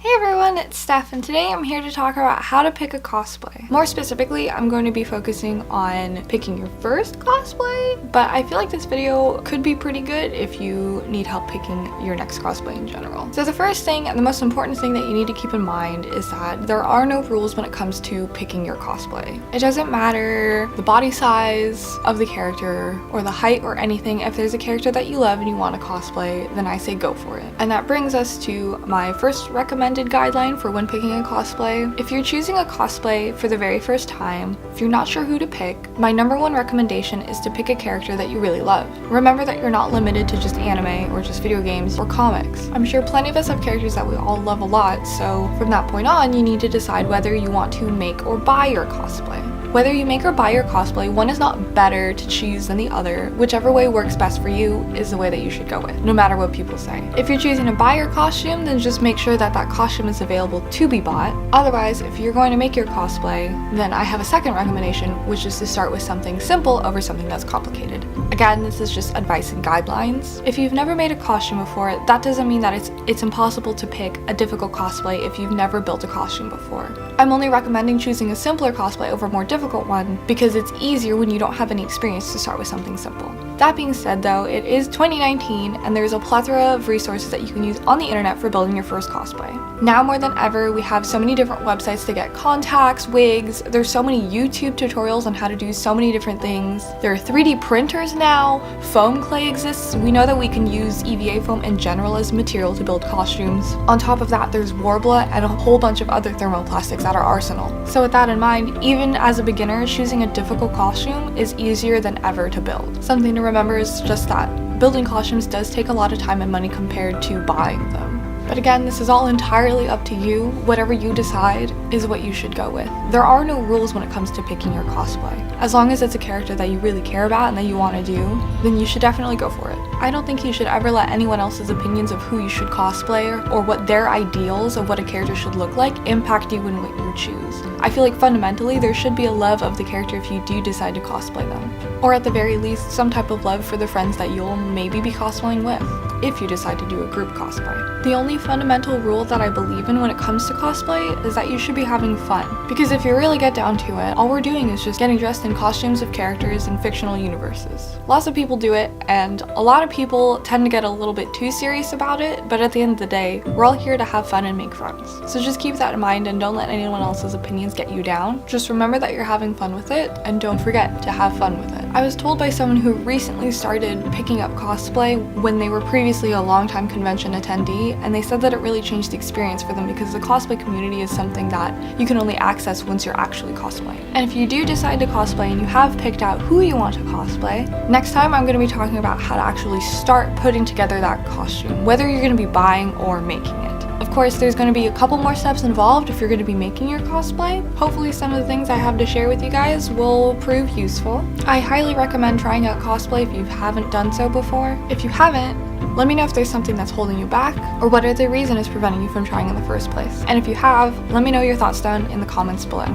Hey everyone, it's Steph, and today I'm here to talk about how to pick a cosplay. More specifically, I'm going to be focusing on picking your first cosplay, but I feel like this video could be pretty good if you need help picking your next cosplay in general. So the first thing and the most important thing that you need to keep in mind is that there are no rules when it comes to picking your cosplay. It doesn't matter the body size of the character or the height or anything. If there's a character that you love and you want to cosplay, then I say go for it. And that brings us to my first recommended guideline for when picking a cosplay. If you're choosing a cosplay for the very first time, if you're not sure who to pick, my number one recommendation is to pick a character that you really love. Remember that you're not limited to just anime or just video games or comics. I'm sure plenty of us have characters that we all love a lot, so from that point on, you need to decide whether you want to make or buy your cosplay. Whether you make or buy your cosplay, one is not better to choose than the other. Whichever way works best for you is the way that you should go with, no matter what people say. If you're choosing to buy your costume, then just make sure that that costume is available to be bought. Otherwise, if you're going to make your cosplay, then I have a second recommendation, which is to start with something simple over something that's complicated. Again, this is just advice and guidelines. If you've never made a costume before, that doesn't mean that it's impossible to pick a difficult cosplay if you've never built a costume before. I'm only recommending choosing a simpler cosplay over a more difficult one because it's easier when you don't have any experience to start with something simple. That being said though, it is 2019 and there's a plethora of resources that you can use on the internet for building your first cosplay. Now more than ever, we have so many different websites to get contacts, wigs, there's so many YouTube tutorials on how to do so many different things. There are 3D printers now, foam clay exists, we know that we can use EVA foam in general as material to build costumes. On top of that, there's Worbla and a whole bunch of other thermoplastics at our arsenal. So with that in mind, even as a beginner, choosing a difficult costume is easier than ever to build. Something to remember is just that building costumes does take a lot of time and money compared to buying them. But again, this is all entirely up to you. Whatever you decide is what you should go with. There are no rules when it comes to picking your cosplay. As long as it's a character that you really care about and that you want to do, then you should definitely go for it. I don't think you should ever let anyone else's opinions of who you should cosplay or what their ideals of what a character should look like impact you in what you choose. I feel like fundamentally there should be a love of the character if you do decide to cosplay them. Or at the very least, some type of love for the friends that you'll maybe be cosplaying with, if you decide to do a group cosplay. The only fundamental rule that I believe in when it comes to cosplay is that you should be having fun. Because if you really get down to it, all we're doing is just getting dressed in costumes of characters in fictional universes. Lots of people do it, and a lot of people tend to get a little bit too serious about it, but at the end of the day, we're all here to have fun and make friends. So just keep that in mind and don't let anyone else's opinions get you down. Just remember that you're having fun with it, and don't forget to have fun with it. I was told by someone who recently started picking up cosplay when they were previously a longtime convention attendee, and they said that it really changed the experience for them because the cosplay community is something that you can only access once you're actually cosplaying. And if you do decide to cosplay and you have picked out who you want to cosplay, next time I'm going to be talking about how to actually start putting together that costume, whether you're going to be buying or making it. Of course, there's going to be a couple more steps involved if you're going to be making your cosplay. Hopefully some of the things I have to share with you guys will prove useful. I highly recommend trying out cosplay if you haven't done so before. If you haven't, let me know if there's something that's holding you back or what other reason is preventing you from trying in the first place. And if you have, let me know your thoughts down in the comments below.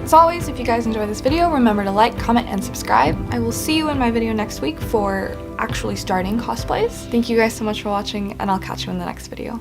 As always, if you guys enjoyed this video, remember to like, comment, and subscribe. I will see you in my video next week for actually starting cosplays. Thank you guys so much for watching, and I'll catch you in the next video.